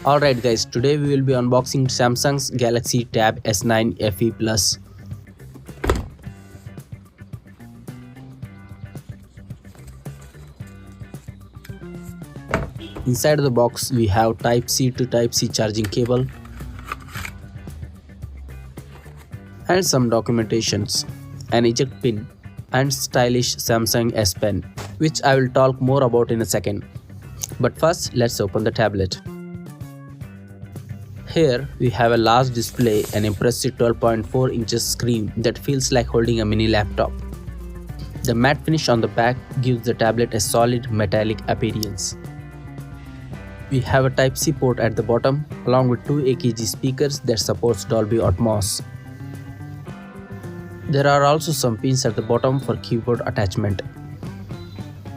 Alright guys, today we will be unboxing Samsung's Galaxy Tab S9 FE Plus. Inside the box we have Type-C to Type-C charging cable and some documentations, an eject pin and stylish Samsung S Pen, which I will talk more about in a second. But first let's open the tablet. Here we have a large display, an impressive 12.4 inches screen that feels like holding a mini laptop. The matte finish on the back gives the tablet a solid metallic appearance. We have a Type-C port at the bottom along with two AKG speakers that supports Dolby Atmos. There are also some pins at the bottom for keyboard attachment.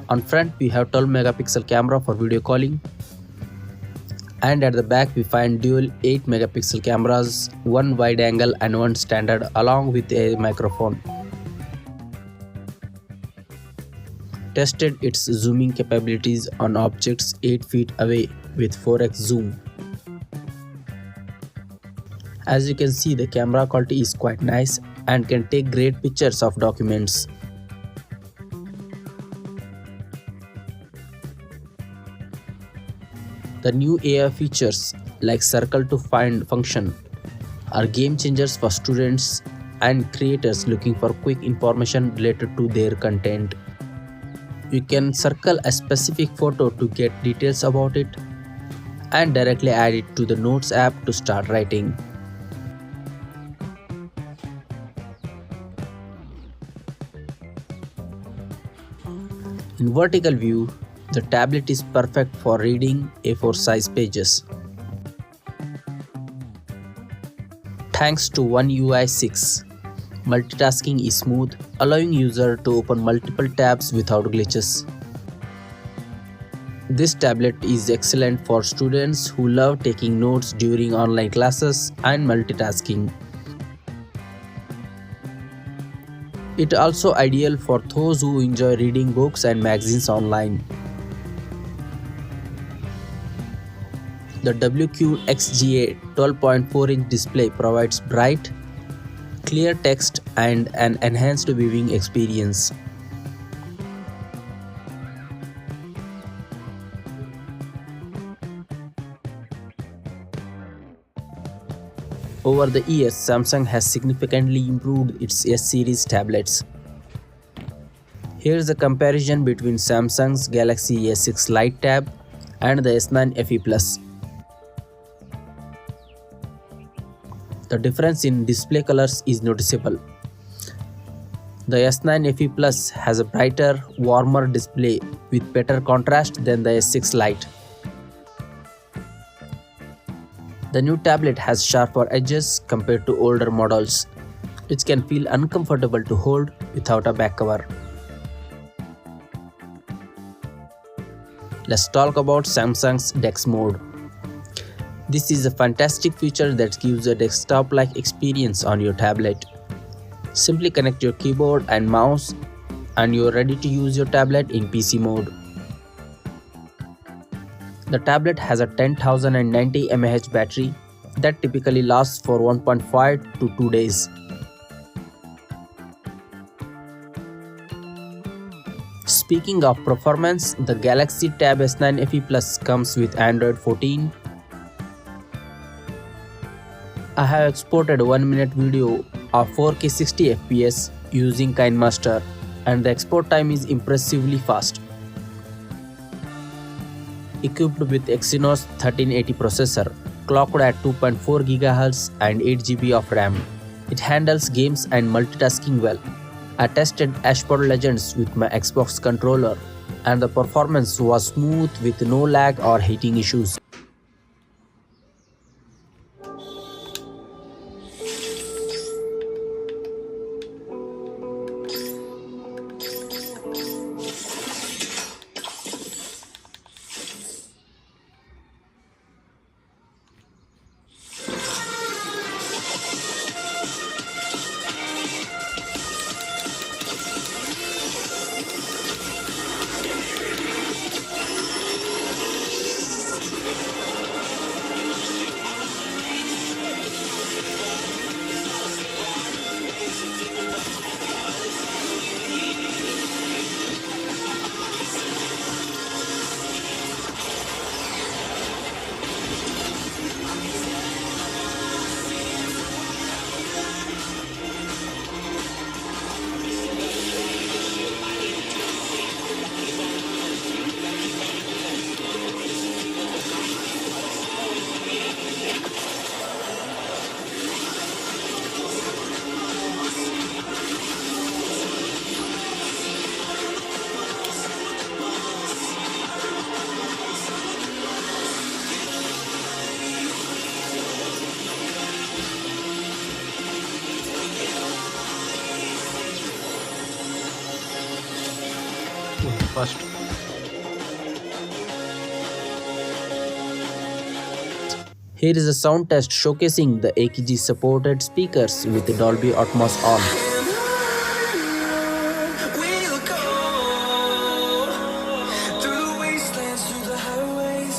On front we have 12 megapixel camera for video calling, and at the back we find dual 8 megapixel cameras, one wide angle and one standard, along with a microphone. Tested its zooming capabilities on objects 8 feet away with 4x zoom. As you can see, the camera quality is quite nice and can take great pictures of documents. The new AI features like circle to find function are game changers for students and creators looking for quick information related to their content. You can circle a specific photo to get details about it and directly add it to the Notes app to start writing. In vertical view, the tablet is perfect for reading A4 size pages. Thanks to One UI 6, multitasking is smooth, allowing user to open multiple tabs without glitches. This tablet is excellent for students who love taking notes during online classes and multitasking. It is also ideal for those who enjoy reading books and magazines online. The WQXGA 12.4-inch display provides bright, clear text and an enhanced viewing experience. Over the years, Samsung has significantly improved its S-series tablets. Here's a comparison between Samsung's Galaxy S6 Lite Tab and the S9 FE Plus. The difference in display colors is noticeable. The S9 FE Plus has a brighter, warmer display with better contrast than the S6 Lite. The new tablet has sharper edges compared to older models, which can feel uncomfortable to hold without a back cover. Let's talk about Samsung's DeX mode. This is a fantastic feature that gives a desktop-like experience on your tablet. Simply connect your keyboard and mouse and you're ready to use your tablet in PC mode. The tablet has a 10,090 mAh battery that typically lasts for 1.5 to 2 days. Speaking of performance, the Galaxy Tab S9 FE Plus comes with Android 14. I have exported 1-minute video of 4K 60 FPS using KineMaster, and the export time is impressively fast. Equipped with Exynos 1380 processor, clocked at 2.4 GHz and 8 GB of RAM, it handles games and multitasking well. I tested Ashford Legends with my Xbox controller, and the performance was smooth with no lag or heating issues. first. Here is a sound test showcasing the AKG supported speakers with Dolby Atmos on. We'll go through the wastelands, through the highways,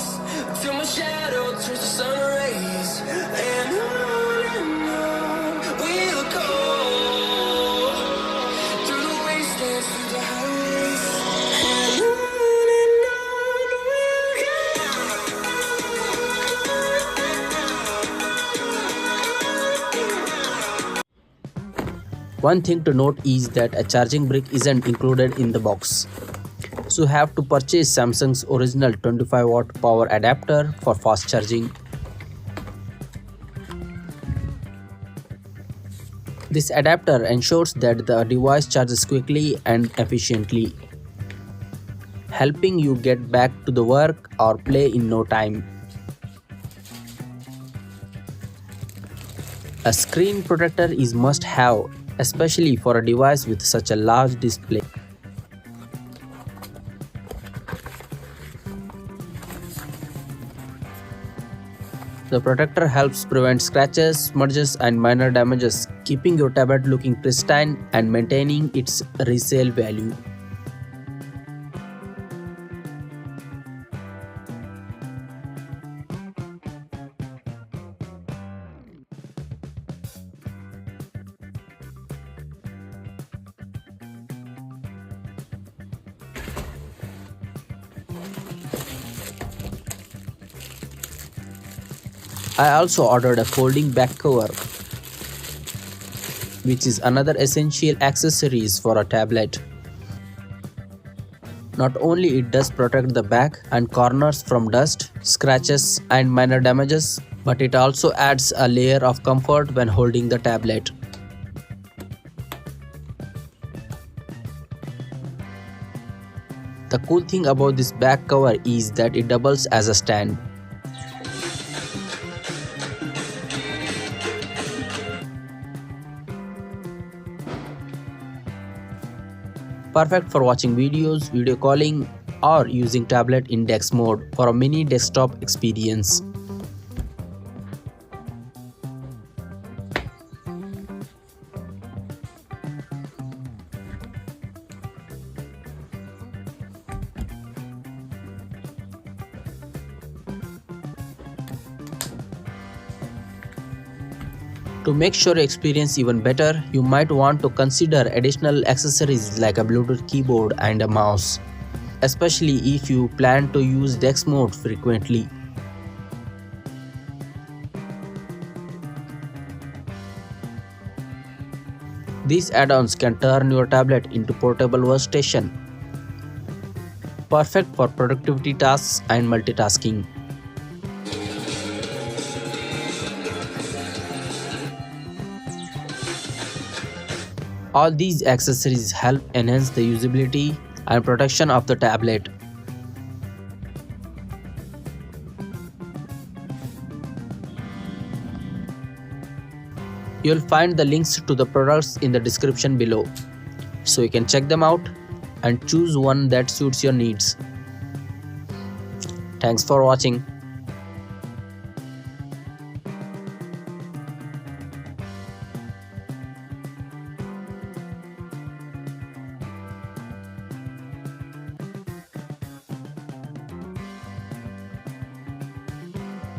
till my shadow turns to sun rays. And on we'll go through the wastelands, through the highways. And on One thing to note is that a charging brick isn't included in the box. So you have to purchase Samsung's original 25-watt power adapter for fast charging. This adapter ensures that the device charges quickly and efficiently, helping you get back to the work or play in no time. A screen protector is must have, especially for a device with such a large display. The protector helps prevent scratches, smudges and minor damages, keeping your tablet looking pristine and maintaining its resale value. I also ordered a folding back cover, which is another essential accessories for a tablet. Not only it does protect the back and corners from dust, scratches and minor damages, but it also adds a layer of comfort when holding the tablet. The cool thing about this back cover is that it doubles as a stand. Perfect for watching videos, video calling, or using tablet in DeX mode for a mini desktop experience. To make sure your experience even better, you might want to consider additional accessories like a Bluetooth keyboard and a mouse, especially if you plan to use DeX mode frequently. These add-ons can turn your tablet into portable workstation, perfect for productivity tasks and multitasking. All these accessories help enhance the usability and protection of the tablet. You'll find the links to the products in the description below, so you can check them out and choose one that suits your needs. Thanks for watching.